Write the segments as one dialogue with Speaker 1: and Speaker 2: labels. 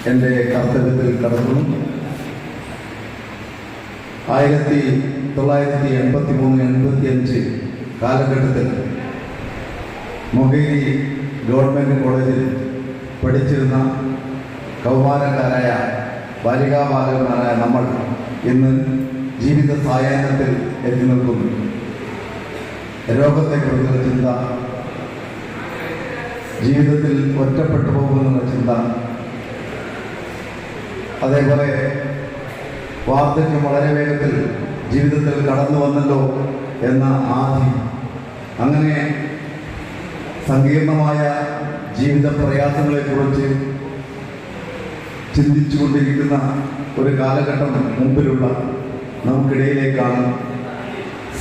Speaker 1: എൻ്റെ കർത്തവ്യത്തിൽ കടന്നു. 1983-85 കാലഘട്ടത്തിൽ മൊകേരി ഗവൺമെൻറ് കോളേജിൽ പഠിച്ചിരുന്ന കൗമാരക്കാരായ ബാലികാബാലകന്മാരായ നമ്മൾ ഇന്ന് ജീവിത സായാഹ്നത്തിൽ എത്തി നിൽക്കുന്നു. രോഗത്തെക്കുറിച്ചുള്ള ചിന്ത, ജീവിതത്തിൽ ഒറ്റപ്പെട്ടു പോകുമെന്നുള്ള ചിന്ത, അതേപോലെ വാർദ്ധക്യം വളരെ വേഗത്തിൽ ജീവിതത്തിൽ കടന്നു വന്നല്ലോ എന്ന ആധി, അങ്ങനെ സങ്കീർണമായ ജീവിത പ്രയാസങ്ങളെക്കുറിച്ച് ചിന്തിച്ചുകൊണ്ടിരിക്കുന്ന ഒരു കാലഘട്ടം മുമ്പിലുള്ള നമുക്കിടയിലേക്കാണ്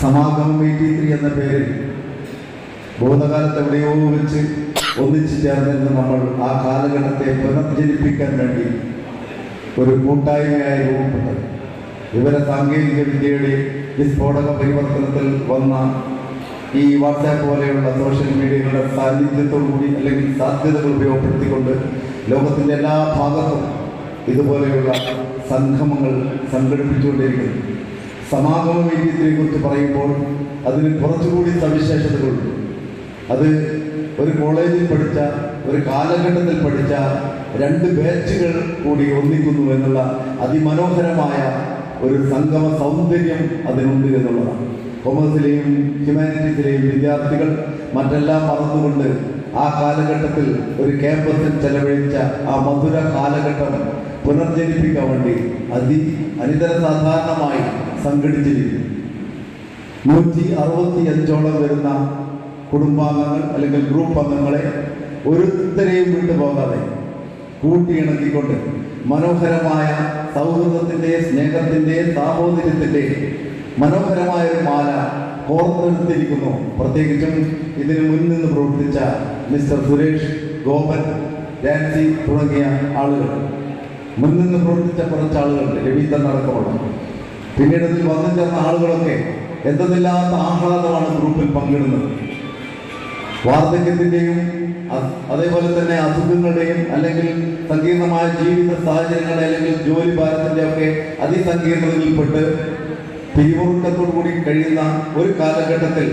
Speaker 1: സമാഗമം 83 എന്ന പേരിൽ ഭൂതകാലത്ത് എവിടെയോ വെച്ച് ഒന്നിച്ചു ചേർന്നിരുന്ന നമ്മൾ ആ കാലഘട്ടത്തെ പുനർജനിപ്പിക്കാൻ വേണ്ടി ഒരു കൂട്ടായ്മയായി രൂപപ്പെട്ടത്. വിവര സാങ്കേതിക വിദ്യയുടെ വിസ്ഫോടക പരിവർത്തനത്തിൽ വന്ന ഈ വാട്സാപ്പ് പോലെയുള്ള സോഷ്യൽ മീഡിയകളുടെ സാന്നിധ്യത്തോടുകൂടി അല്ലെങ്കിൽ സാധ്യതകൾ ഉപയോഗപ്പെടുത്തിക്കൊണ്ട് ലോകത്തിൻ്റെ എല്ലാ ഭാഗത്തും ഇതുപോലെയുള്ള സംഗമങ്ങൾ സംഘടിപ്പിച്ചുകൊണ്ടിരിക്കുന്നു. സമാഗമ വേദിയെക്കുറിച്ച് പറയുമ്പോൾ അതിന് കുറച്ചുകൂടി സവിശേഷതകളുണ്ട്. അത് ഒരു കോളേജിൽ പഠിച്ച, ഒരു കാലഘട്ടത്തിൽ പഠിച്ച 2 ബാച്ചുകൾ കൂടി ഒന്നിക്കുന്നു എന്നുള്ള അതിമനോഹരമായ ഒരു സംഗമ സൗന്ദര്യം അതിനുണ്ട് എന്നുള്ളതാണ്. കൊമേഴ്സിലെയും ഹ്യൂമാനിറ്റീസിലെയും വിദ്യാർത്ഥികൾ മറ്റെല്ലാം മറന്നുകൊണ്ട് ആ കാലഘട്ടത്തിൽ ഒരു ക്യാമ്പസിൽ ചെലവഴിച്ച ആ മധുര കാലഘട്ടം പുനർജനിപ്പിക്കാൻ വേണ്ടി അനിതര സാധാരണമായി സംഘടിച്ചിരിക്കുന്നു. 165ഓളം വരുന്ന കുടുംബാംഗങ്ങൾ അല്ലെങ്കിൽ ഗ്രൂപ്പ് അംഗങ്ങളെ ഒരുത്തരെയും വിട്ടുപോകാതെ കൂട്ടിയിണക്കിക്കൊണ്ട് മനോഹരമായ സൗഹൃദത്തിൻ്റെ, സ്നേഹത്തിൻ്റെ, സാഹോദര്യത്തിൻ്റെ മനോഹരമായ ഒരു മാല കോർത്തെടുത്തിരിക്കുന്നു. പ്രത്യേകിച്ചും ഇതിനു മുന്നിൽ പ്രവർത്തിച്ച മിസ്റ്റർ സുരേഷ്, ഗോപൻ, ജാൻസി തുടങ്ങിയ ആളുകൾ, മുന്നിൽ പ്രവർത്തിച്ച കുറച്ചാളുകൾ, രവീന്ദ്രൻ അടക്കമുള്ള, പിന്നീട് ഇതിൽ വന്നു ചേർന്ന ആളുകളൊക്കെ എന്തെന്നില്ലാത്ത ആഹ്ലാദമാണ് ഗ്രൂപ്പിൽ പങ്കിടുന്നത്. വാർദ്ധക്യത്തിൻ്റെയും അതേപോലെ തന്നെ അസുഖങ്ങളുടെയും അല്ലെങ്കിൽ സങ്കീർണമായ ജീവിത സാഹചര്യങ്ങളുടെ അല്ലെങ്കിൽ ജോലി ഭാരത്തിൻ്റെ ഒക്കെ അതിസങ്കീർണതയിൽപ്പെട്ട് പിരിമുറുക്കത്തോടുകൂടി കഴിയുന്ന ഒരു കാലഘട്ടത്തിൽ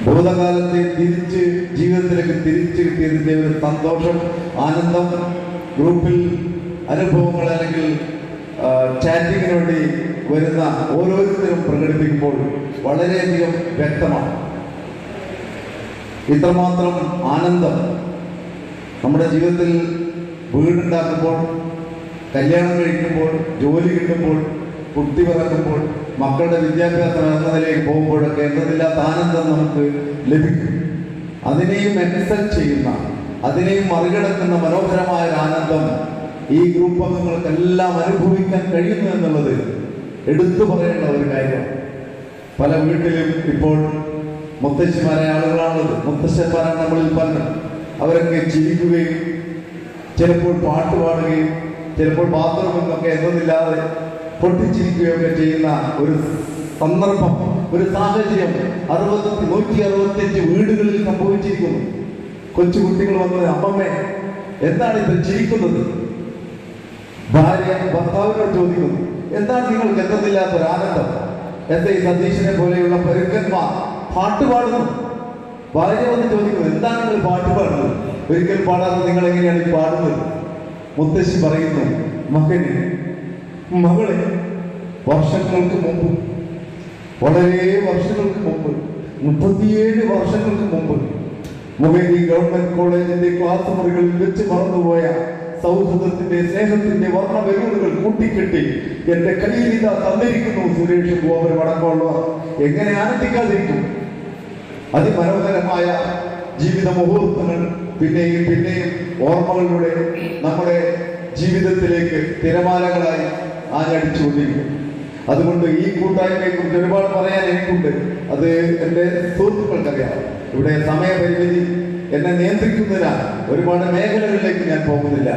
Speaker 1: ഭൂതകാലത്തെ ജീവിതത്തിലേക്ക് തിരിച്ചു കിട്ടിയതിൻ്റെ ഒരു സന്തോഷം, ആനന്ദം ഗ്രൂപ്പിൽ അനുഭവങ്ങൾ അല്ലെങ്കിൽ ചാറ്റിങ്ങിന് വേണ്ടി വരുന്ന ഓരോരുത്തരും പ്രകടിപ്പിക്കുമ്പോൾ വളരെയധികം വ്യക്തമാണ്. ഇത്രമാത്രം ആനന്ദം നമ്മുടെ ജീവിതത്തിൽ വീടുണ്ടാക്കുമ്പോൾ, കല്യാണം കഴിക്കുമ്പോൾ, ജോലി കിട്ടുമ്പോൾ, കുട്ടി പിറക്കുമ്പോൾ, മക്കളുടെ വിദ്യാഭ്യാസം എന്നതിലേക്ക് പോകുമ്പോഴൊക്കെ എന്തെന്നില്ലാത്ത ആനന്ദം നമുക്ക് ലഭിക്കും. അതിനെയും എക്സൽ ചെയ്യുന്ന, അതിനെയും മറികടക്കുന്ന മനോഹരമായ ഒരു ആനന്ദം ഈ ഗ്രൂപ്പ് അംഗങ്ങൾക്കെല്ലാം അനുഭവിക്കാൻ കഴിയുന്നു എന്നുള്ളത് എടുത്തു പറയേണ്ട ഒരു കാര്യമാണ്. പല വീട്ടിലും ഇപ്പോൾ മുത്തശ്ശിമാരായ ആളുകളാണുള്ളത്. മുത്തശ്ശന്മാരാണ് നമ്മളിൽ പലരും. അവരൊക്കെ ചിരിക്കുകയും ചിലപ്പോൾ പാട്ട് പാടുകയും ചിലപ്പോൾ ബാത്റൂമിൽ നിന്നൊക്കെ എന്തെന്നില്ലാതെ പൊട്ടിച്ചിരിക്കുകയൊക്കെ ചെയ്യുന്ന ഒരു സന്ദർഭം, ഒരു സാഹചര്യം 165 വീടുകളിൽ സംഭവിച്ചിരിക്കുന്നു. കൊച്ചുകുട്ടികൾ വന്നത്, അമ്മമ്മേ എന്താണ് ഇത് ചിരിക്കുന്നത്? ഭാര്യ ഭർത്താവിനോട് ചോദിക്കുന്നു, എന്താണ് നിങ്ങൾക്ക് എന്തെന്നില്ലാത്തൊരു ആനന്ദം? എന്താ ഈ സതീശനെ പോലെയുള്ള പരുക്കന്മാർ പാട്ട് പാടുന്നു? ഭാര്യ വന്ന് ചോദിക്കുന്നു, എന്താണ് നിങ്ങൾ പാട്ട് പാടുന്നത്? ഒരിക്കൽ പാടാതെ നിങ്ങൾ എങ്ങനെയാണ് ഈ പാടുന്നത്? മുത്തശ്ശി പറയുന്നു, മകളെ വർഷങ്ങൾക്ക് മുമ്പ്, വളരെ വർഷങ്ങൾക്ക് മുമ്പ്, 37 വർഷങ്ങൾക്ക് മുമ്പ് മൊകേരി ഗവൺമെന്റ് കോളേജിന്റെ ക്ലാസ് മുറികളിൽ വെച്ച് മറന്നുപോയ സൗഹൃദത്തിന്റെ, സ്നേഹത്തിന്റെ വർണ്ണ ബലൂണുകൾ കൂട്ടിക്കെട്ടി എന്റെ കയ്യിൽ ഇതാ തന്നിരിക്കുന്നു സുരേഷ്, ഗോപൻ അടക്കമുള്ളവർ. എങ്ങനെ ആനന്ദിക്കാതിരിക്കും? അതിമനോഹരമായ ജീവിത മുഹൂർത്തങ്ങൾ പിന്നെയും പിന്നെയും ഓർമ്മകളിലൂടെ നമ്മുടെ ജീവിതത്തിലേക്ക് തിരമാലകളായി ആഞ്ഞടിച്ചുകൊണ്ടിരിക്കും. അതുകൊണ്ട് ഈ കൂട്ടായ്മയെ കുറിച്ച് ഒരുപാട് പറയാൻ എനിക്കുണ്ട്. അത് എൻ്റെ സുഹൃത്തുക്കൾക്കറിയാം. ഇവിടെ സമയപരിമിതി എന്നെ നിയന്ത്രിക്കുന്നില്ല, ഒരുപാട് മേഖലകളിലേക്ക് ഞാൻ പോകുന്നില്ല.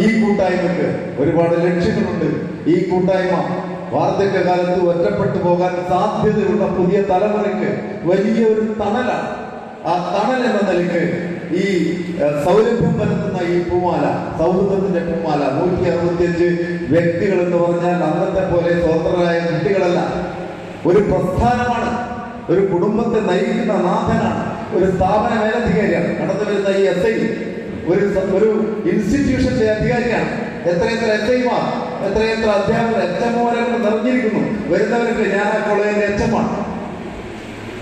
Speaker 1: ഈ കൂട്ടായ്മക്ക് ഒരുപാട് ലക്ഷ്യങ്ങളുണ്ട്. ഈ കൂട്ടായ്മ വാർദ്ധക്യകാലത്ത് ഒറ്റപ്പെട്ടു പോകാൻ സാധ്യതയുള്ള പുതിയ തലമുറയ്ക്ക് വലിയൊരു തണലാണ്. ആ തണൽ എന്ന നിലയ്ക്ക് ഈ സൗരഭ്യം പരത്തുന്ന ഈ പൂമാല, സൗഹൃദത്തിന്റെ പൂമാല, 165 വ്യക്തികൾ എന്ന് പറഞ്ഞാൽ അന്നത്തെ പോലെ സ്വതന്ത്രരായ കുട്ടികളല്ല. ഒരു പ്രസ്ഥാനമാണ്, ഒരു കുടുംബത്തെ നയിക്കുന്ന നാഥനാണ്, ഒരു സ്ഥാപന മേലധികാരിയാണ്. കടന്നു വരുന്ന ഈ SI ഒരു ഇൻസ്റ്റിറ്റ്യൂഷന്റെ അധികാരിയാണ്. എത്രയെത്ര SIമാർ, എത്രയെത്ര അധ്യാപകർ, HMമാരൊക്കെ നിറഞ്ഞിരിക്കുന്നു. വരുന്നവരൊക്കെ ഞാൻ ആ കോളേജിന്റെ HMമാണ്.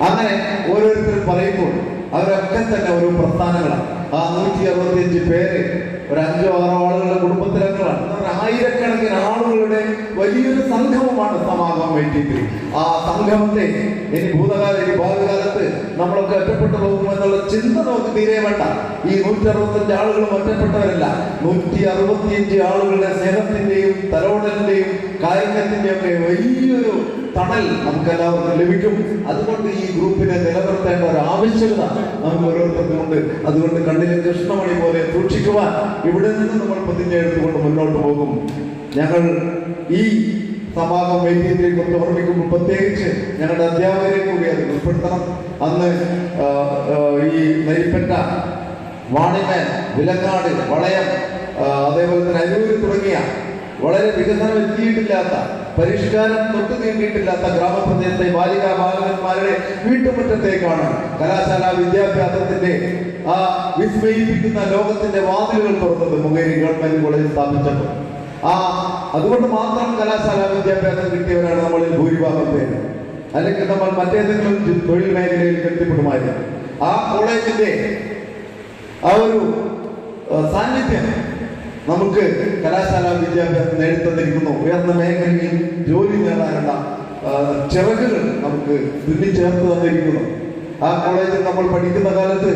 Speaker 1: അങ്ങനെ ഓരോരുത്തരും പറയുമ്പോൾ അവരൊക്കെ തന്നെ ഓരോ പ്രസ്ഥാനങ്ങളാണ്. ആ 165 പേര് ഒരു 5-6 ആളുകളുടെ കുടുംബത്തിലങ്ങളാണ്. ആയിരക്കണക്കിന് ആളുകളുടെ വലിയൊരു സംഗമമാണ് സമാഗമം. വേണ്ടിയിട്ട് ആ സംഗമത്തെ ഇനി ഭൂതകാല ഇനി ഭാവികാലത്ത് നമ്മളൊക്കെ ഒറ്റപ്പെട്ടു പോകുമെന്നുള്ള ചിന്ത നമുക്ക് തീരെ വേണ്ട. ഈ 165 ആളുകളും ഒറ്റപ്പെട്ടവരല്ല. 165 ആളുകളുടെ സ്നേഹത്തിന്റെയും തലോടലിന്റെയും കാരുണ്യത്തിന്റെയും ഒക്കെ വലിയൊരു തണൽ നമുക്ക് എല്ലാവർക്കും ലഭിക്കും. അതുകൊണ്ട് ഈ ഗ്രൂപ്പിനെ നിലനിർത്തേണ്ട ഒരു ആവശ്യകത നമുക്ക് ഓരോരുത്തർക്കും ഉണ്ട്. അതുകൊണ്ട് കണ്ണിലെ കൃഷ്ണമണി പോലെ സൂക്ഷിക്കുവാൻ ഇവിടെ നിന്ന് നമ്മൾ പ്രതിജ്ഞ എടുത്തുകൊണ്ട് മുന്നോട്ട് പോകും. ഞങ്ങൾ ഈ സമാഗമ വേദിയിലേക്ക് ഓർമ്മിക്കുമ്പോൾ പ്രത്യേകിച്ച് ഞങ്ങളുടെ അധ്യാപകരെ കൂടി അത് ഉൾപ്പെടുത്തണം. അന്ന് ഈ നെയ്പ്പറ്റ, വാണിമേൽ, വിലങ്ങാട്, വളയം, അതേപോലെ തന്നെ അരൂര് തുടങ്ങിയ വളരെ വികസനം എത്തിയിട്ടില്ലാത്ത, പരിഷ്കാരം തൊട്ടു നീണ്ടിയിട്ടില്ലാത്ത ഗ്രാമപ്രദേശത്തെ ബാലികാ ബാലകന്മാരുടെ വീട്ടുമുറ്റത്തേക്കാണ് കലാശാല വിദ്യാഭ്യാസത്തിന്റെ ആ വിസ്മയിപ്പിക്കുന്ന ലോകത്തിന്റെ വാതിലുകൾ തുറന്നത് മുഖേരി ഗവൺമെന്റ് കോളേജ് സ്ഥാപിച്ചപ്പോൾ. അതുകൊണ്ട് മാത്രം കലാശാല വിദ്യാഭ്യാസം കിട്ടിയവരാണ് നമ്മളിൽ ഭൂരിഭാഗം പേര്. അല്ലെങ്കിൽ നമ്മൾ മറ്റേതെങ്കിലും തൊഴിൽ മേഖലയിൽ എത്തിപ്പെടുമായിരുന്നു. ആ കോളേജിന്റെ ആ ഒരു സാന്നിധ്യം നമുക്ക് കലാശാല വിദ്യാഭ്യാസം നേടിത്തന്നിരിക്കുന്നു. ഉയർന്ന മേഖലയിൽ ജോലി നേടാനുള്ള ചിറകുകൾ നമുക്ക് തുന്നിച്ചേർത്ത് തന്നിരിക്കുന്നു. ആ കോളേജിൽ നമ്മൾ പഠിക്കുന്ന കാലത്ത്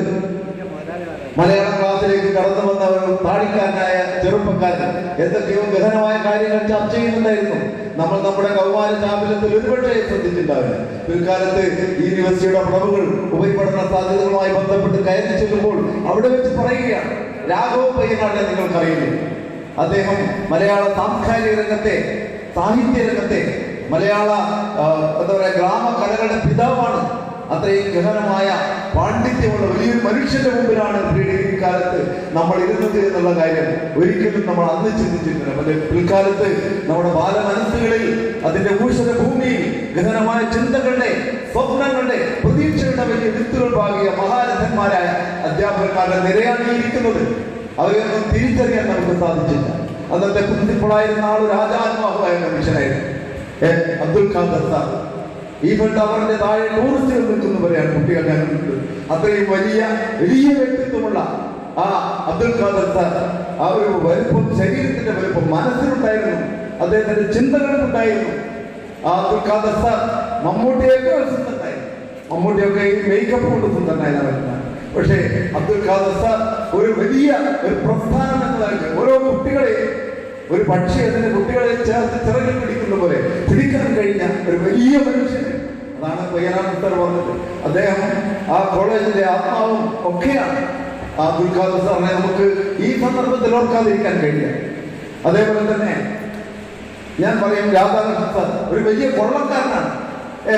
Speaker 1: മലയാളം ക്ലാസ്സിലേക്ക് കടന്നു വന്ന ഒരു താടിക്കാരനായ ചെറുപ്പക്കാരൻ എന്തൊക്കെയോ ഗഹനമായ കാര്യങ്ങൾ ചർച്ച ചെയ്യുന്നുണ്ടായിരുന്നു. നമ്മൾ നമ്മുടെ കൗമാര ചാപല്യത്തിൽ ഒരുപക്ഷെ ശ്രദ്ധിച്ചിട്ടുണ്ടാവില്ല. പിൽക്കാലത്ത് ഈ യൂണിവേഴ്സിറ്റിയുടെ പടവുകൾ ഉപരിപഠന സാധ്യതകളുമായി ബന്ധപ്പെട്ട് കയറി ചെല്ലുമ്പോൾ അവിടെ വെച്ച് പറയുകയാണ്, രാഘവ പയ്യനാടിനെ നിങ്ങൾക്കറിയില്ലേ? അദ്ദേഹം മലയാള സാംസ്കാരിക രംഗത്തെ, സാഹിത്യ രംഗത്തെ, മലയാള എന്താ പറയുക, ഗ്രാമകലകളുടെ പിതാവാണ്. അത്രയും ഗഹനമായ പാണ്ഡിത്യമുള്ള വലിയൊരു മനുഷ്യന്റെ മുമ്പിലാണ് പ്രീ കാലത്ത് നമ്മൾ ഇരുന്നത് എന്നുള്ള കാര്യം ഒരിക്കലും നമ്മൾ അന്ന് ചിന്തിച്ചിട്ടില്ല. പക്ഷേ പിൽക്കാലത്ത് നമ്മുടെ ബാലമനസ്സുകളിൽ, അതിന്റെ ഊഷര ഭൂമിയിൽ ഗഹനമായ ചിന്തകളുടെ, സ്വപ്നങ്ങളുടെ, പ്രതീക്ഷകളുടെ വലിയ വിത്തുകൾ പാകിയ മഹാരഥന്മാരായ അധ്യാപകന്മാരുടെ നിരയാണ് ഇരിക്കുന്നത്. അവരെയൊന്നും തിരിച്ചറിയാൻ നമുക്ക് സാധിച്ചില്ല. അന്നത്തെ പ്രിൻസിപ്പളായിരുന്ന ആൾ ഒരു ആചാരമാകുവായ മനുഷ്യനായിരുന്നു, അബ്ദുൽ ഖാദർ സാർ. ഈ ഫണ്ട് അവരുടെ താഴെ ടൂറിസ്റ്റുകൾ നിൽക്കുന്നവരെയാണ് കുട്ടികൾ ഞങ്ങൾക്ക്. അത്രയും വലിയ വലിയ വ്യക്തിത്വമുള്ള ആ അബ്ദുൽ ഖാദർ സാർ, ആ ഒരു വലുപ്പം, ശരീരത്തിന്റെ വലുപ്പം മനസ്സിലുണ്ടായിരുന്നു, അദ്ദേഹത്തിന്റെ ചിന്തകൾക്കുണ്ടായിരുന്നു. ആ അബ്ദുൽ ഖാദർ സാർ മമ്മൂട്ടിയൊക്കെ സുന്ദരനായിരുന്നു. മമ്മൂട്ടിയൊക്കെ ഈ മേക്കപ്പ് കൊണ്ട് സുന്ദരനായിരുന്നു. പക്ഷേ അബ്ദുൽ ഖാദർ സാർ ഒരു വലിയ ഒരു പ്രസ്ഥാനം എന്നതായിട്ട് ഓരോ കുട്ടികളെ, ഒരു പക്ഷി അതിന്റെ കുട്ടികളെ ചേർത്ത് ചിറകിൽ പിടിക്കുന്ന പോലെ പിടിക്കാൻ കഴിഞ്ഞ ഒരു വലിയ മനുഷ്യൻ. അതാണ് പയ്യനാട് സാർ പറഞ്ഞത്. അദ്ദേഹം ആ കോളേജിലെ ആത്മാവും ഒക്കെയാണ്. ആ അബ്ദുൽ ഖാദർ സാറിനെ നമുക്ക് ഈ സന്ദർഭത്തിൽ ഓർക്കാതിരിക്കാൻ കഴിയില്ല. അതേപോലെ തന്നെ ഞാൻ പറയും, രാധാകൃഷ്ണൻ സാർ ഒരു വലിയ കൊള്ളക്കാരനാണ്.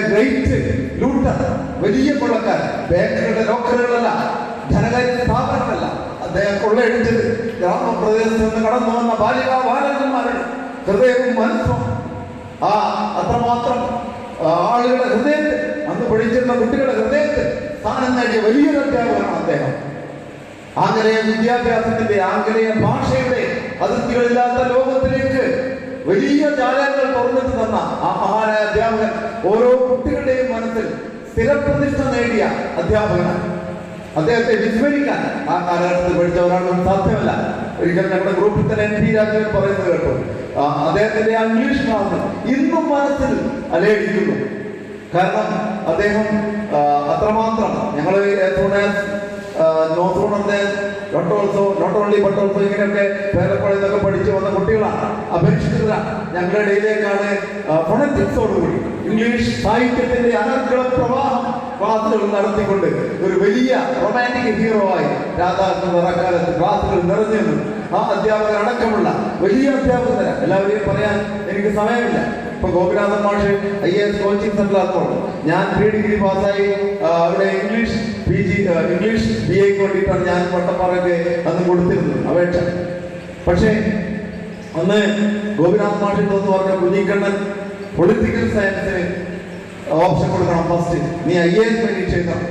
Speaker 1: ഗ്രേറ്റ് ലൂട്ടർ, വലിയ കൊള്ളക്കാരൻ. ബാങ്കുകളുടെ ലോക്കറുകളല്ല, ധനകാര്യ സ്ഥാപനങ്ങളല്ല. അദ്ദേഹം കൊള്ളയടിച്ചത് ഗ്രാമപ്രദേശത്ത് നിന്ന് കടന്നു വന്ന ബാലികാ ബാലകന്മാരുടെ ഹൃദയവും മനസ്സും. അത്രമാത്രം ആളുകളുടെ ഹൃദയത്തിൽ, അന്ന് പഠിച്ചിരുന്ന കുട്ടികളുടെ ഹൃദയത്തിൽ സ്ഥാനം നേടിയ വലിയൊരു അധ്യാപകനാണ് അദ്ദേഹം. ആംഗലേയ വിദ്യാഭ്യാസത്തിന്റെ, ആംഗലേയ ഭാഷയുടെ അതിർത്തികളില്ലാത്ത ലോകത്തിലേക്ക് വലിയ ജാലകങ്ങൾ തുറന്നിട്ട് തന്ന ആ മഹാനായ അധ്യാപകൻ ഓരോ കുട്ടികളുടെയും മനസ്സിൽ സ്ഥിരപ്രതിഷ്ഠ നേടിയ അധ്യാപകനാണ്. അദ്ദേഹത്തെ വിസ്മരിക്കാൻ ആ കാലഘട്ടത്തിൽ പഠിച്ച ഒരാളും സാധ്യമല്ല. ഒരിക്കൽ ഞങ്ങളുടെ ഗ്രൂപ്പിൽ തന്നെ NP രാജീവൻ പറയുന്നത് കേട്ടു. അദ്ദേഹത്തിന്റെ ആ ഇംഗ്ലീഷ് ക്ലാസ് ഇന്നും മനസ്സിൽ അലയടിക്കുന്നു. കാരണം അദ്ദേഹം അത്രമാത്രം, ഞങ്ങൾ ഇങ്ങനെയൊക്കെ പേരക്കോളേജൊക്കെ പഠിച്ചു വന്ന കുട്ടികളാണ്, അപേക്ഷിച്ചതാണ്. ഞങ്ങളുടെ ഇടയിലേക്കാണ് ഫോണറ്റിക്സോടുകൂടി ഇംഗ്ലീഷ് സാഹിത്യത്തിന്റെ അനർഗള പ്രവാഹം ക്ലാസുകൾ നടത്തിക്കൊണ്ട് ഒരു വലിയ റൊമാൻറ്റിക് ഹീറോ ആയി രാധാകൃഷ്ണൻ അക്കാലത്ത് ക്ലാസുകൾ നിറഞ്ഞു. ആ അധ്യാപകർ അടക്കമുള്ള വലിയ അധ്യാപകരെ എല്ലാവരെയും പറയാൻ എനിക്ക് സമയമില്ല. ഇപ്പൊ ഗോപിനാഥൻ മാഷ് IAS കോച്ചിങ് സെന്ററിലാക്കുമ്പോൾ ഞാൻ 3 ഡിഗ്രി പാസ്സായി അവിടെ ഇംഗ്ലീഷ് BA വേണ്ടിയിട്ടാണ് ഞാൻ വട്ടപ്പാറയ്ക്ക് അന്ന് കൊടുത്തിരുന്നത് അപേക്ഷ. പക്ഷേ അന്ന് ഗോപിനാഥൻ മാഷിന്റെ എന്ന് പറഞ്ഞ കുഞ്ഞിക്കണ്ണൻ പൊളിറ്റിക്കൽ സയൻസിന് ഓപ്ഷൻ കൊടുക്കണം. ഫസ്റ്റ് നീ IAS പരീക്ഷ എഴുതണം.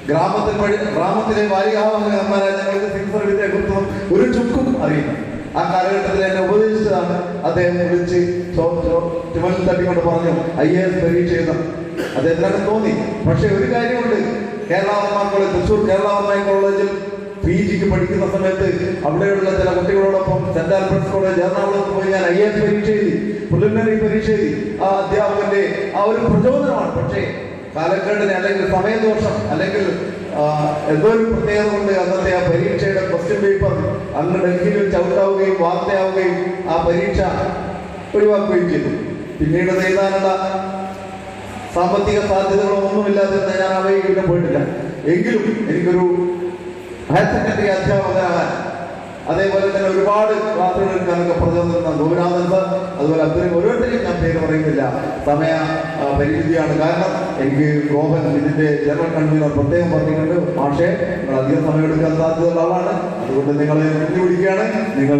Speaker 1: ഗ്രാമത്തിലെ ബാലികാവാഹകന്മാരായ ഞങ്ങൾക്ക് സിംസർവിദ്യയെ കുറിച്ച് ഒരു ചുക്കും അറിയില്ല. ആ കാലഘട്ടത്തിൽ എന്നെ ഉപദേശിച്ചതാണ്. അദ്ദേഹം വിളിച്ച് ചുമലിൽ തട്ടിക്കൊണ്ട് പറഞ്ഞു IAS പരീക്ഷ എഴുതണം. അദ്ദേഹത്തിനൊക്കെ തോന്നി. പക്ഷെ ഒരു കാര്യമുണ്ട്, കേരളവർമ്മ കോളേജ്, തൃശ്ശൂർ കേരളവർമ്മ കോളേജിൽ PGക്ക് പഠിക്കുന്ന സമയത്ത് അവിടെയുള്ള ചില കുട്ടികളോടൊപ്പം സെന്റ് ആൽബർട്ട്സ് കോളേജ് എറണാകുളത്ത് പോയി ഞാൻ IAS പരീക്ഷ എഴുതി, പ്രിലിമിനറി പരീക്ഷ എഴുതി. ആ അധ്യാപകന്റെ ആ ഒരു പ്രചോദനമാണ്. പക്ഷേ കാലഘട്ടത്തിന് അല്ലെങ്കിൽ സമയദോഷം അല്ലെങ്കിൽ എന്തോ ഒരു പ്രത്യേകത കൊണ്ട് അന്നത്തെ ആ പരീക്ഷയുടെ ക്വസ്റ്റ്യൻ പേപ്പർ അന്ന് ഡൽഹിയിൽ വെച്ച് ഔട്ടാവുകയും വാർത്തയാവുകയും ആ പരീക്ഷ ഒഴിവാക്കുകയും ചെയ്തു. പിന്നീട് എഴുതാനുള്ള സാമ്പത്തിക സാധ്യതകളോ ഒന്നുമില്ലാതെ ഞാൻ ആ വഴി പിന്നെ പോയിട്ടില്ല. എങ്കിലും എനിക്കൊരു ഹയർ സെക്കൻഡറി അധ്യാപകനാകാൻ, അതേപോലെ തന്നെ ഒരുപാട് ക്ലാസ്സുകൾ എടുക്കാനൊക്കെ പ്രചോദനം ഗോപിനാഥൻ സാർ, അതുപോലെ അത്രയും ഓരോരുത്തരെയും ഞാൻ പേര് പറയുന്നില്ല, സമയ പരിമിതിയാണ്. കാരണം എനിക്ക് ഗോപൻ ഇതിന്റെ ജനറൽ കൺവീനർ പ്രത്യേകം പറഞ്ഞിട്ടുണ്ട്, മാഷേ നിങ്ങൾ അധികം സമയം എടുക്കാൻ സാധ്യതയുള്ള ആളാണ്, അതുകൊണ്ട് നിങ്ങൾ പിടിക്കുകയാണ്, നിങ്ങൾ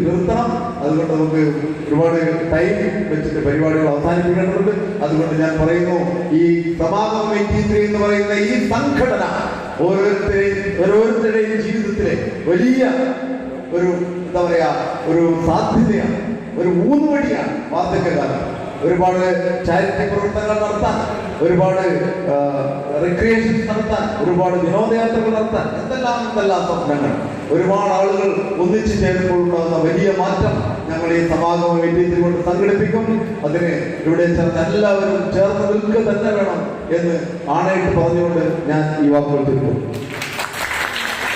Speaker 1: നിർത്തണം. അതുകൊണ്ട് നമുക്ക് ഒരുപാട് ടൈം വെച്ചിട്ട് പരിപാടികൾ അവസാനിപ്പിക്കേണ്ടതുണ്ട്. അതുകൊണ്ട് ഞാൻ പറയുന്നു, ഈ സമാഗമം 83 എന്ന് പറയുന്ന ഈ സംഘടന ഓരോരുത്തരുടെയും ജീവിതത്തിലെ വലിയ ഒരു എന്താ പറയാ ഒരു സാധ്യതയാണ്, ഒരു ഊന്നുവടിയാണ് വാർദ്ധക്യകാലം. ഒരുപാട് ചാരിറ്റി പ്രവർത്തനങ്ങൾ നടത്താൻ, ഒരുപാട് റിക്രിയേഷൻ നടത്താൻ, ഒരുപാട് വിനോദയാത്രകൾ നടത്താൻ, എന്തെല്ലാം സ്വപ്നങ്ങൾ. ഒരുപാട് ആളുകൾ ഒന്നിച്ചു ചേരുമ്പോൾ ഉണ്ടാകുന്ന വലിയ മാറ്റം ഞങ്ങൾ ഈ സമാഗമ വേദിയിൽ കൊണ്ട് സംഘടിപ്പിക്കും. അതിന് ഇവിടെ ചേർന്ന് എല്ലാവരും ചേർന്ന് നിൽക്കുക തന്നെ വേണം എന്ന് ആണയിട്ട് പറഞ്ഞുകൊണ്ട് ഞാൻ ഈ വാക്കുകൾ തീർക്കും.